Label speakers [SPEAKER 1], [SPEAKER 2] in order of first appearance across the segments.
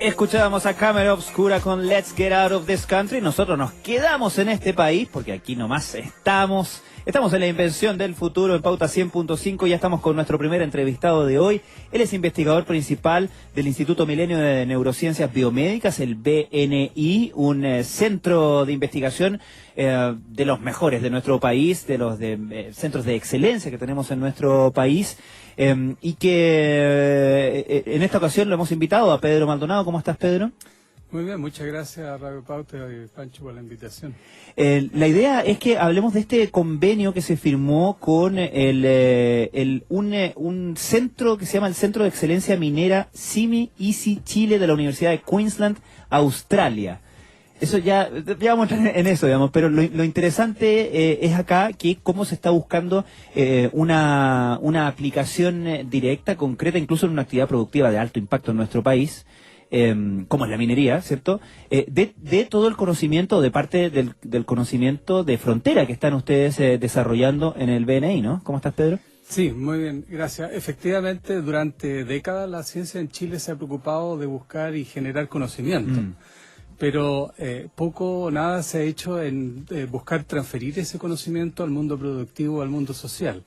[SPEAKER 1] Escuchábamos a Cámara Obscura con Let's Get Out of This Country. Nosotros nos quedamos en este país porque aquí nomás estamos. Estamos en la invención del futuro en Pauta 100.5. Ya estamos con nuestro primer entrevistado de hoy. Él es investigador principal del Instituto Milenio de Neurociencias Biomédicas, el BNI, un centro de investigación de los mejores de nuestro país, de los centros de excelencia que tenemos en nuestro país. Y que en esta ocasión lo hemos invitado a Pedro Maldonado. ¿Cómo estás, Pedro?
[SPEAKER 2] Muy bien, muchas gracias a Radio Pauta y Pancho por la invitación.
[SPEAKER 1] La idea es que hablemos de este convenio que se firmó con un centro que se llama el Centro de Excelencia Minera CIMI ICI Chile de la Universidad de Queensland, Australia. Eso ya vamos a entrar en eso, digamos, pero lo interesante es acá que cómo se está buscando una aplicación directa, concreta, incluso en una actividad productiva de alto impacto en nuestro país, como es la minería, ¿cierto? De todo el conocimiento, de parte del conocimiento de frontera que están ustedes desarrollando en el BNI, ¿no? ¿Cómo estás, Pedro?
[SPEAKER 2] Sí, muy bien, gracias. Efectivamente, durante décadas la ciencia en Chile se ha preocupado de buscar y generar conocimiento. Pero poco o nada se ha hecho en buscar transferir ese conocimiento al mundo productivo, al mundo social.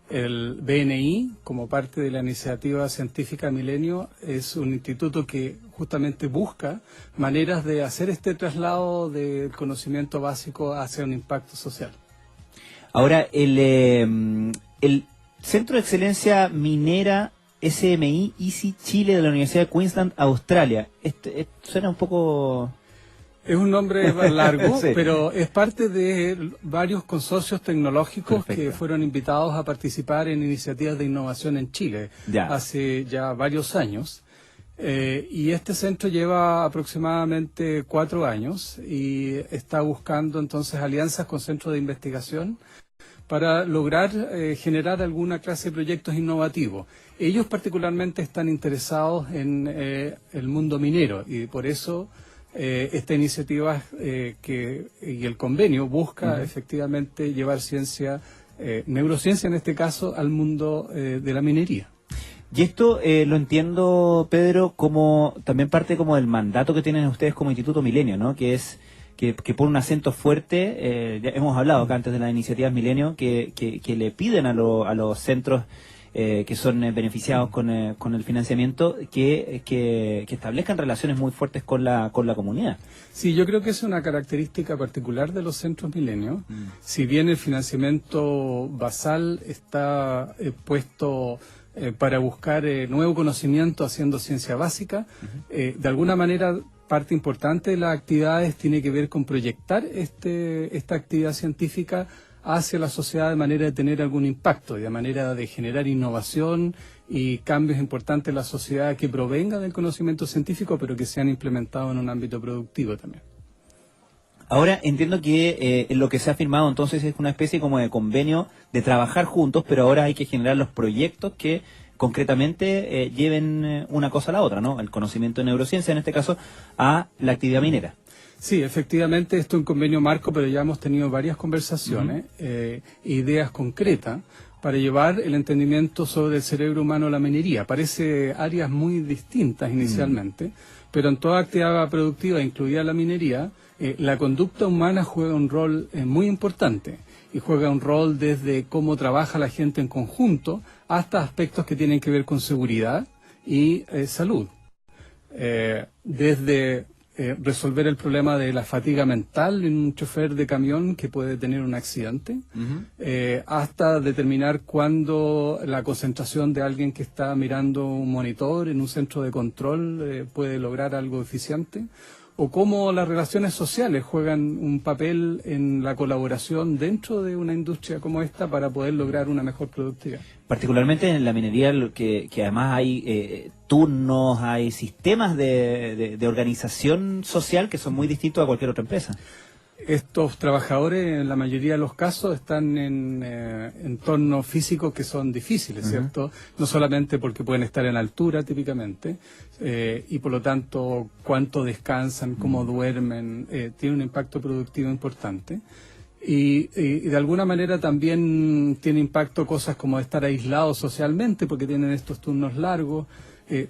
[SPEAKER 2] El BNI, como parte de la iniciativa científica Milenio, es un instituto que justamente busca maneras de hacer este traslado del conocimiento básico hacia un impacto social.
[SPEAKER 1] Ahora, el Centro de Excelencia Minera SMI ICI Chile de la Universidad de Queensland, Australia. Suena un poco...
[SPEAKER 2] Es un nombre largo,
[SPEAKER 1] sí,
[SPEAKER 2] pero es parte de varios consorcios tecnológicos. Perfecto. Que fueron invitados a participar en iniciativas de innovación en Chile hace ya varios años. Y este centro lleva aproximadamente 4 años y está buscando entonces alianzas con centros de investigación para lograr generar alguna clase de proyectos innovativos. Ellos particularmente están interesados en el mundo minero y por eso esta iniciativa y el convenio busca efectivamente llevar ciencia, neurociencia en este caso, al mundo de la minería.
[SPEAKER 1] Y esto lo entiendo, Pedro, como también parte como del mandato que tienen ustedes como Instituto Milenio, ¿no? Que es que pone un acento fuerte, ya hemos hablado acá antes de las iniciativas Milenio, que le piden a los centros que son beneficiados con el financiamiento que establezcan relaciones muy fuertes con la comunidad.
[SPEAKER 2] Sí, yo creo que es una característica particular de los centros Milenio. Si bien el financiamiento basal está puesto para buscar nuevo conocimiento haciendo ciencia básica, de alguna manera parte importante de las actividades tiene que ver con proyectar esta actividad científica hacia la sociedad de manera de tener algún impacto, de manera de generar innovación y cambios importantes en la sociedad que provengan del conocimiento científico, pero que sean implementados en un ámbito productivo también.
[SPEAKER 1] Ahora entiendo que lo que se ha firmado entonces es una especie como de convenio de trabajar juntos, pero ahora hay que generar los proyectos que concretamente lleven una cosa a la otra, ¿no? El conocimiento de neurociencia, en este caso, a la actividad minera.
[SPEAKER 2] Sí, efectivamente, esto es un convenio marco, pero ya hemos tenido varias conversaciones, ideas concretas para llevar el entendimiento sobre el cerebro humano a la minería. Parece áreas muy distintas inicialmente, pero en toda actividad productiva, incluida la minería, la conducta humana juega un rol muy importante y juega un rol desde cómo trabaja la gente en conjunto hasta aspectos que tienen que ver con seguridad y salud. Desde resolver el problema de la fatiga mental en un chofer de camión que puede tener un accidente, hasta determinar cuándo la concentración de alguien que está mirando un monitor en un centro de control puede lograr algo eficiente, o cómo las relaciones sociales juegan un papel en la colaboración dentro de una industria como esta para poder lograr una mejor productividad.
[SPEAKER 1] Particularmente en la minería, que además hay turnos, hay sistemas de organización social que son muy distintos a cualquier otra empresa.
[SPEAKER 2] Estos trabajadores, en la mayoría de los casos, están en entornos físicos que son difíciles, ¿cierto? No solamente porque pueden estar en altura, típicamente, y por lo tanto, cuánto descansan, cómo duermen, tiene un impacto productivo importante. Y de alguna manera también tiene impacto cosas como estar aislados socialmente, porque tienen estos turnos largos,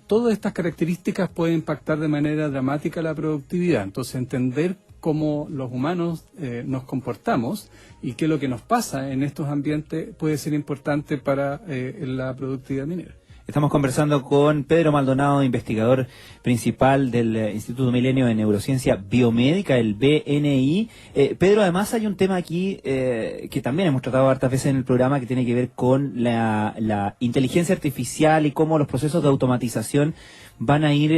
[SPEAKER 2] Todas estas características pueden impactar de manera dramática la productividad. Entonces, entender cómo los humanos nos comportamos y qué es lo que nos pasa en estos ambientes puede ser importante para la productividad minera.
[SPEAKER 1] Estamos conversando con Pedro Maldonado, investigador principal del Instituto Milenio de Neurociencia Biomédica, el BNI. Pedro, además hay un tema aquí que también hemos tratado hartas veces en el programa, que tiene que ver con la inteligencia artificial y cómo los procesos de automatización van a ir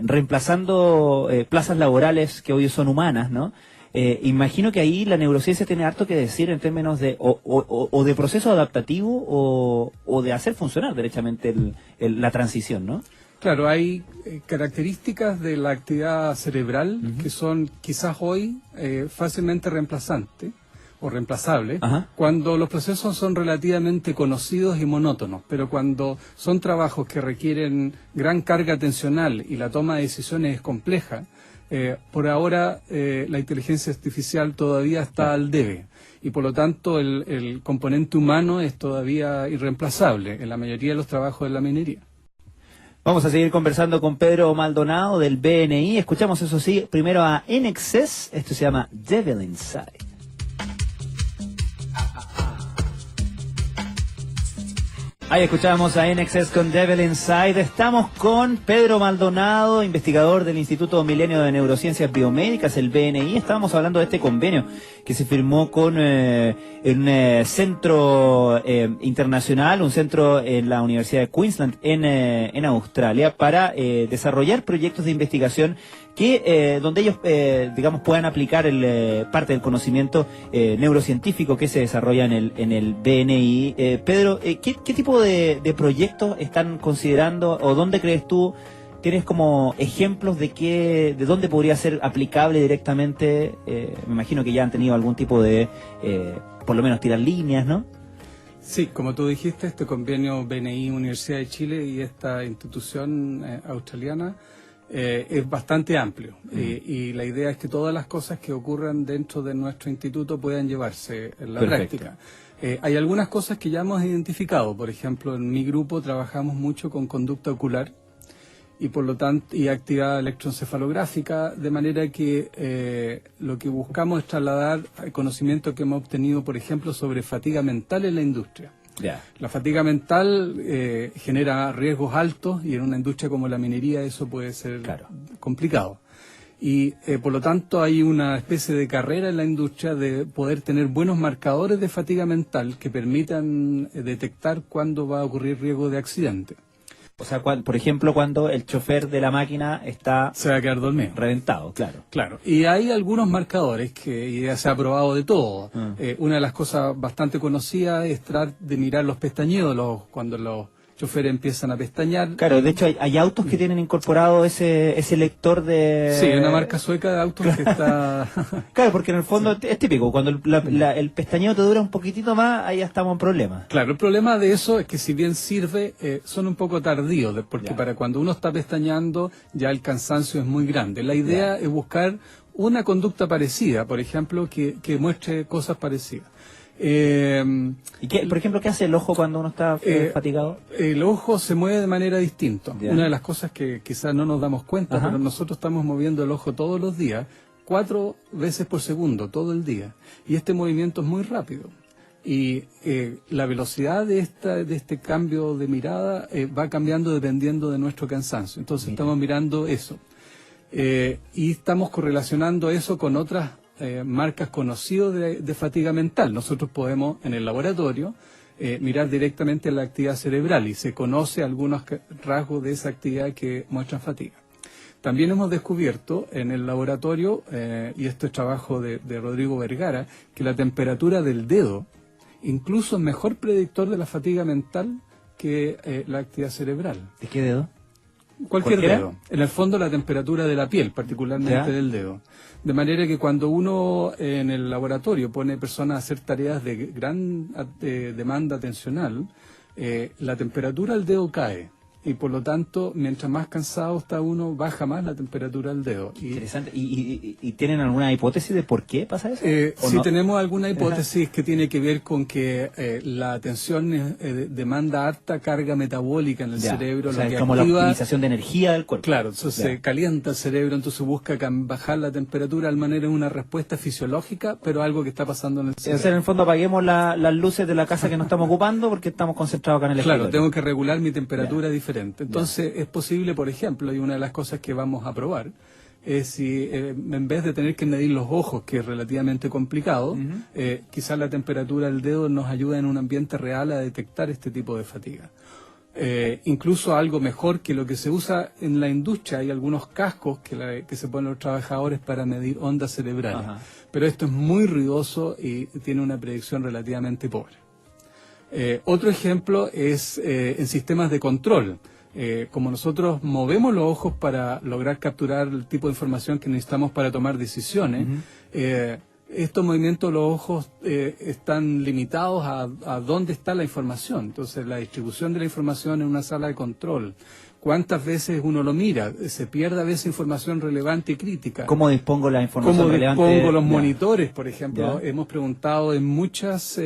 [SPEAKER 1] reemplazando plazas laborales que hoy son humanas, ¿no? Imagino que ahí la neurociencia tiene harto que decir en términos de o de proceso adaptativo o de hacer funcionar derechamente la transición, ¿no?
[SPEAKER 2] Claro, hay características de la actividad cerebral que son quizás hoy fácilmente reemplazables o reemplazables cuando los procesos son relativamente conocidos y monótonos, pero cuando son trabajos que requieren gran carga atencional y la toma de decisiones es compleja, por ahora la inteligencia artificial todavía está al debe y por lo tanto el componente humano es todavía irreemplazable en la mayoría de los trabajos de la minería.
[SPEAKER 1] Vamos a seguir conversando con Pedro Maldonado del BNI. Escuchamos, eso sí, primero a INXS. Esto se llama Devil Inside. Ahí escuchamos a INXS con Devil Inside. Estamos con Pedro Maldonado, investigador del Instituto Milenio de Neurociencias Biomédicas, el BNI. Estábamos hablando de este convenio que se firmó con un centro internacional, un centro en la Universidad de Queensland en Australia, para desarrollar proyectos de investigación que donde ellos, digamos, puedan aplicar parte del conocimiento neurocientífico que se desarrolla en el BNI. Pedro, ¿qué tipo de proyectos están considerando o dónde crees tú, tienes como ejemplos de dónde podría ser aplicable directamente? Me imagino que ya han tenido algún tipo de, por lo menos tirar líneas, ¿no?
[SPEAKER 2] Sí, como tú dijiste, este convenio BNI Universidad de Chile y esta institución australiana es bastante amplio y la idea es que todas las cosas que ocurran dentro de nuestro instituto puedan llevarse en la práctica. Hay algunas cosas que ya hemos identificado. Por ejemplo, en mi grupo trabajamos mucho con conducta ocular y por lo tanto y actividad electroencefalográfica, de manera que lo que buscamos es trasladar el conocimiento que hemos obtenido, por ejemplo, sobre fatiga mental en la industria. La fatiga mental genera riesgos altos y en una industria como la minería eso puede ser complicado. Y por lo tanto hay una especie de carrera en la industria de poder tener buenos marcadores de fatiga mental que permitan detectar cuándo va a ocurrir riesgo de accidente.
[SPEAKER 1] O sea, por ejemplo, cuando el chofer de la máquina
[SPEAKER 2] se va a quedar dormido.
[SPEAKER 1] Reventado, claro.
[SPEAKER 2] Claro. Y hay algunos marcadores que ya se ha probado de todo. Una de las cosas bastante conocidas es tratar de mirar los pestañeos cuando los choferes empiezan a pestañear.
[SPEAKER 1] Claro, de hecho hay autos que tienen incorporado ese lector de...
[SPEAKER 2] Sí, una marca sueca de autos que está...
[SPEAKER 1] Claro, porque en el fondo es típico, cuando el pestañeo te dura un poquitito más, ahí ya estamos en problemas.
[SPEAKER 2] Claro, el problema de eso es que si bien sirve, son un poco tardíos, porque para cuando uno está pestañeando ya el cansancio es muy grande. La idea es buscar una conducta parecida, por ejemplo, que muestre cosas parecidas.
[SPEAKER 1] ¿Y por ejemplo, qué hace el ojo cuando uno está fatigado?
[SPEAKER 2] El ojo se mueve de manera distinta. Una de las cosas que quizás no nos damos cuenta, pero nosotros estamos moviendo el ojo todos los días, 4 veces por segundo, todo el día. Y este movimiento es muy rápido. Y la velocidad de este cambio de mirada va cambiando dependiendo de nuestro cansancio. Entonces estamos mirando eso. Y estamos correlacionando eso con otras marcas conocidas de fatiga mental. Nosotros podemos, en el laboratorio, mirar directamente la actividad cerebral y se conoce algunos rasgos de esa actividad que muestran fatiga. También hemos descubierto en el laboratorio, y esto es trabajo de Rodrigo Vergara, que la temperatura del dedo incluso es mejor predictor de la fatiga mental que la actividad cerebral.
[SPEAKER 1] ¿De qué dedo?
[SPEAKER 2] Cualquier dedo. En el fondo la temperatura de la piel, particularmente del dedo. De manera que cuando uno en el laboratorio pone personas a hacer tareas de gran demanda atencional, la temperatura del dedo cae. y por lo tanto, mientras más cansado está uno, baja más la temperatura del dedo.
[SPEAKER 1] Interesante. ¿Y tienen alguna hipótesis de por qué pasa eso?
[SPEAKER 2] Sí, no? Tenemos alguna hipótesis que tiene que ver con que la atención demanda harta carga metabólica en el cerebro.
[SPEAKER 1] O sea,
[SPEAKER 2] lo que
[SPEAKER 1] es como
[SPEAKER 2] activa,
[SPEAKER 1] la optimización de energía del cuerpo.
[SPEAKER 2] Claro, entonces se calienta el cerebro, entonces busca bajar la temperatura, al manera de una respuesta fisiológica, pero algo que está pasando en el cerebro.
[SPEAKER 1] O sea, en el fondo apaguemos las luces de la casa que no estamos ocupando porque estamos concentrados acá en el escritorio.
[SPEAKER 2] Claro, tengo que regular mi temperatura diferente. Entonces es posible, por ejemplo, y una de las cosas que vamos a probar es si en vez de tener que medir los ojos, que es relativamente complicado, quizás la temperatura del dedo nos ayuda en un ambiente real a detectar este tipo de fatiga. Incluso algo mejor que lo que se usa en la industria, hay algunos cascos que se ponen los trabajadores para medir ondas cerebrales. Pero esto es muy ruidoso y tiene una predicción relativamente pobre. Otro ejemplo es en sistemas de control. Como nosotros movemos los ojos para lograr capturar el tipo de información que necesitamos para tomar decisiones, estos movimientos de los ojos están limitados a dónde está la información. Entonces, la distribución de la información en una sala de control, cuántas veces uno lo mira, se pierde a veces información relevante y crítica.
[SPEAKER 1] ¿Cómo dispongo la información relevante?
[SPEAKER 2] ¿Cómo dispongo los monitores, por ejemplo? Hemos preguntado en muchas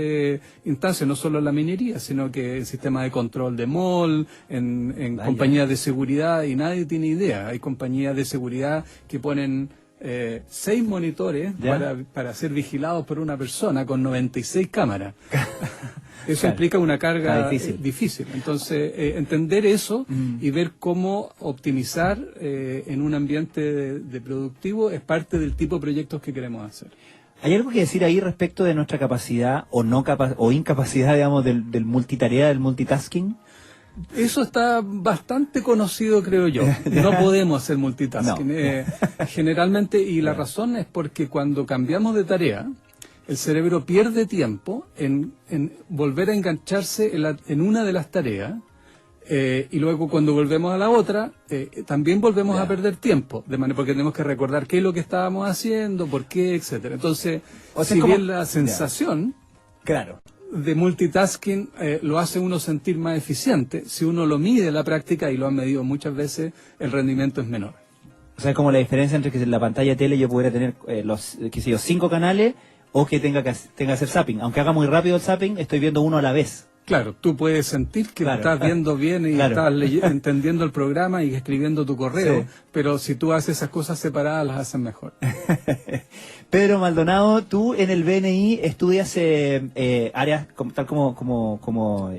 [SPEAKER 2] instancias, no solo en la minería, sino que en sistemas de control de mall, en compañías de seguridad, y nadie tiene idea. Hay compañías de seguridad que ponen 6 monitores para ser vigilados por una persona con 96 cámaras. Eso implica una carga difícil. Entonces, entender eso y ver cómo optimizar en un ambiente de productivo es parte del tipo de proyectos que queremos hacer.
[SPEAKER 1] ¿Hay algo que decir ahí respecto de nuestra capacidad o incapacidad, digamos, del multitarea, del multitasking?
[SPEAKER 2] Eso está bastante conocido, creo yo. No podemos hacer multitasking. Generalmente, y la razón es porque cuando cambiamos de tarea, el cerebro pierde tiempo en volver a engancharse en una de las tareas, y luego cuando volvemos a la otra, también volvemos a perder tiempo, de manera porque tenemos que recordar qué es lo que estábamos haciendo, por qué, etcétera. Entonces, si bien la sensación de multitasking lo hace uno sentir más eficiente, si uno lo mide en la práctica, y lo han medido muchas veces, el rendimiento es menor.
[SPEAKER 1] O sea, es como la diferencia entre que en la pantalla de tele yo pudiera tener los 5 canales, o que tenga que hacer zapping. Aunque haga muy rápido el zapping, estoy viendo uno a la vez.
[SPEAKER 2] Claro, tú puedes sentir que estás viendo bien y estás entendiendo el programa y escribiendo tu correo, pero si tú haces esas cosas separadas, las haces mejor.
[SPEAKER 1] Pedro Maldonado, tú en el BNI estudias áreas, tal como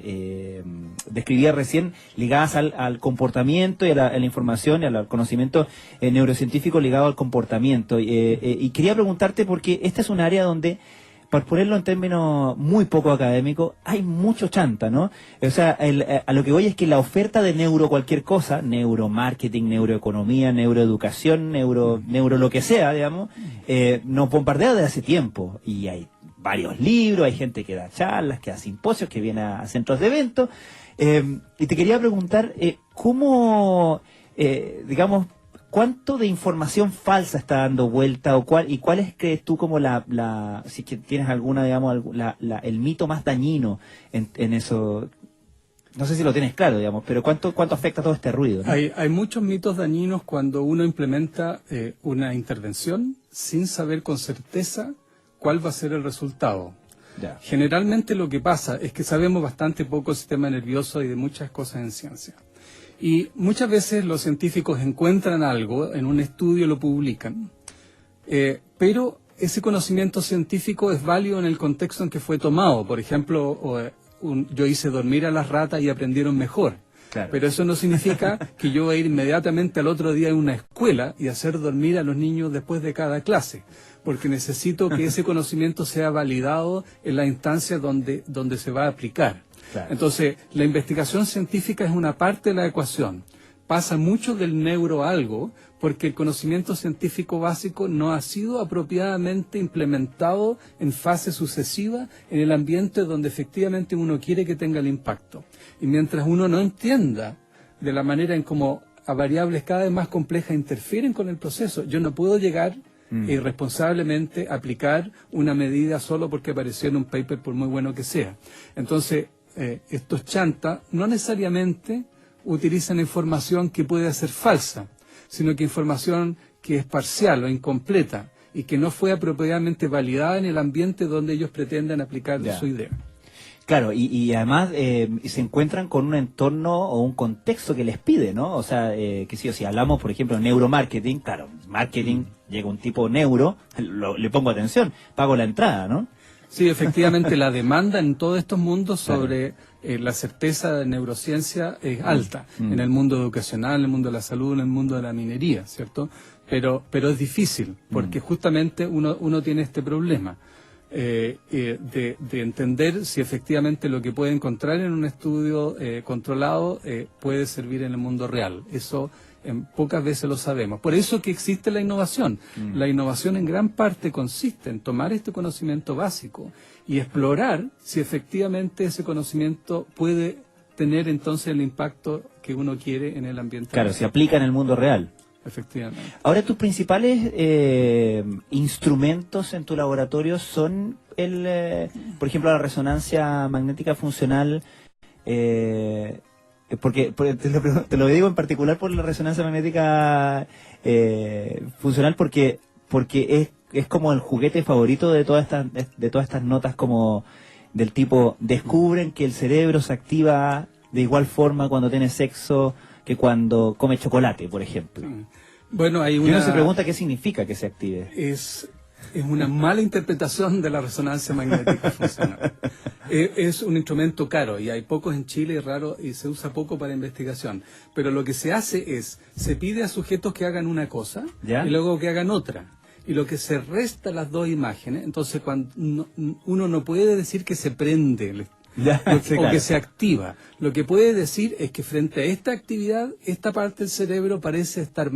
[SPEAKER 1] describía recién, ligadas al comportamiento y a la información y al conocimiento neurocientífico ligado al comportamiento. Y quería preguntarte, porque esta es un área donde, por ponerlo en términos muy poco académicos, hay mucho chanta, ¿no? O sea, a lo que voy es que la oferta de neuro cualquier cosa, neuromarketing, neuroeconomía, neuroeducación, neuro lo que sea, digamos, nos bombardea desde hace tiempo. Y hay varios libros, hay gente que da charlas, que da simposios, que viene a centros de eventos. Y te quería preguntar, ¿cómo, digamos, cuánto de información falsa está dando vuelta cuáles crees tú como si que tienes alguna, digamos, el mito más dañino en eso? No sé si lo tienes claro, digamos, pero cuánto afecta todo este ruido, ¿no?
[SPEAKER 2] Hay muchos mitos dañinos cuando uno implementa una intervención sin saber con certeza cuál va a ser el resultado. Generalmente lo que pasa es que sabemos bastante poco del sistema nervioso y de muchas cosas en ciencia. Y muchas veces los científicos encuentran algo, en un estudio lo publican, pero ese conocimiento científico es válido en el contexto en que fue tomado. Por ejemplo, yo hice dormir a las ratas y aprendieron mejor. Pero eso no significa que yo voy a ir inmediatamente al otro día a una escuela y hacer dormir a los niños después de cada clase, porque necesito que ese conocimiento sea validado en la instancia donde se va a aplicar. Entonces, la investigación científica es una parte de la ecuación. Pasa mucho del neuro algo porque el conocimiento científico básico no ha sido apropiadamente implementado en fase sucesiva en el ambiente donde efectivamente uno quiere que tenga el impacto. Y mientras uno no entienda de la manera en cómo a variables cada vez más complejas interfieren con el proceso, yo no puedo llegar irresponsablemente a aplicar una medida solo porque apareció en un paper, por muy bueno que sea. Entonces, estos chantas no necesariamente utilizan información que puede ser falsa, sino que información que es parcial o incompleta y que no fue apropiadamente validada en el ambiente donde ellos pretenden aplicar su idea.
[SPEAKER 1] Claro, y además se encuentran con un entorno o un contexto que les pide, ¿no? O sea, que si hablamos, por ejemplo, de neuromarketing, claro, marketing, llega un tipo neuro, le pongo atención, pago la entrada, ¿no?
[SPEAKER 2] Sí, efectivamente, la demanda en todos estos mundos sobre la certeza de neurociencia es alta, en el mundo educacional, en el mundo de la salud, en el mundo de la minería, ¿cierto? Pero es difícil, porque justamente uno tiene este problema. De entender si efectivamente lo que puede encontrar en un estudio controlado puede servir en el mundo real. Eso pocas veces lo sabemos. Por eso que existe la innovación. La innovación en gran parte consiste en tomar este conocimiento básico y explorar si efectivamente ese conocimiento puede tener entonces el impacto que uno quiere en el ambiente.
[SPEAKER 1] Claro, se aplica en el mundo real.
[SPEAKER 2] Efectivamente.
[SPEAKER 1] Ahora, tus principales instrumentos en tu laboratorio son, por ejemplo, la resonancia magnética funcional, porque te lo digo en particular por la resonancia magnética funcional, porque es como el juguete favorito de todas estas notas, como del tipo, descubren que el cerebro se activa de igual forma cuando tiene sexo que cuando come chocolate, por ejemplo.
[SPEAKER 2] Bueno, hay una...
[SPEAKER 1] Y uno se pregunta qué significa que se active.
[SPEAKER 2] Es una mala interpretación de la resonancia magnética funcional. Es un instrumento caro y hay pocos en Chile, es raro y se usa poco para investigación. Pero lo que se hace es, se pide a sujetos que hagan una cosa y luego que hagan otra. Y lo que se resta las dos imágenes, entonces cuando uno no puede decir que se prende o que se activa. Lo que puede decir es que frente a esta actividad, esta parte del cerebro parece estar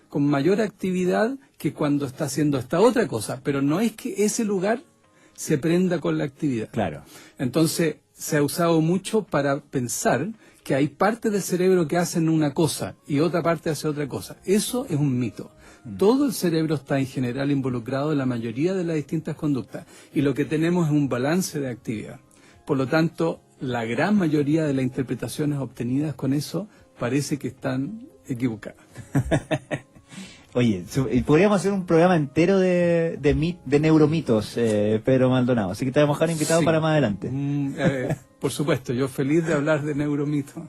[SPEAKER 2] con mayor actividad que cuando está haciendo esta otra cosa, pero no es que ese lugar se prenda con la actividad.
[SPEAKER 1] Claro.
[SPEAKER 2] Entonces se ha usado mucho para pensar que hay partes del cerebro que hacen una cosa y otra parte hace otra cosa. Eso es un mito. Todo el cerebro está en general involucrado en la mayoría de las distintas conductas y lo que tenemos es un balance de actividad. Por lo tanto, la gran mayoría de las interpretaciones obtenidas con eso parece que están equivocadas.
[SPEAKER 1] Oye, podríamos hacer un programa entero de neuromitos, Pedro Maldonado, así que te vamos a dejar invitado para más adelante.
[SPEAKER 2] Por supuesto, yo feliz de hablar de neuromitos.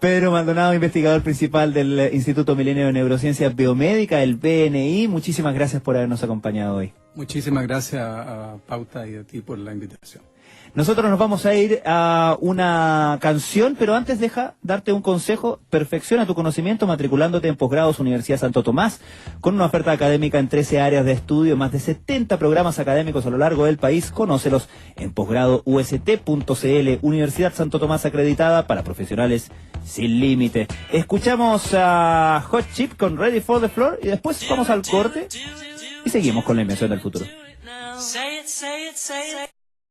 [SPEAKER 1] Pedro Maldonado, investigador principal del Instituto Milenio de Neurociencia Biomédica, el PNI, muchísimas gracias por habernos acompañado hoy.
[SPEAKER 2] Muchísimas gracias a Pauta y a ti por la invitación.
[SPEAKER 1] Nosotros nos vamos a ir a una canción, pero antes deja darte un consejo. Perfecciona tu conocimiento matriculándote en posgrados Universidad Santo Tomás, con una oferta académica en 13 áreas de estudio, más de 70 programas académicos a lo largo del país. Conócelos en posgradoust.cl, Universidad Santo Tomás, acreditada para profesionales sin límite. Escuchamos a Hot Chip con Ready for the Floor y después vamos al corte y seguimos con la invención del futuro.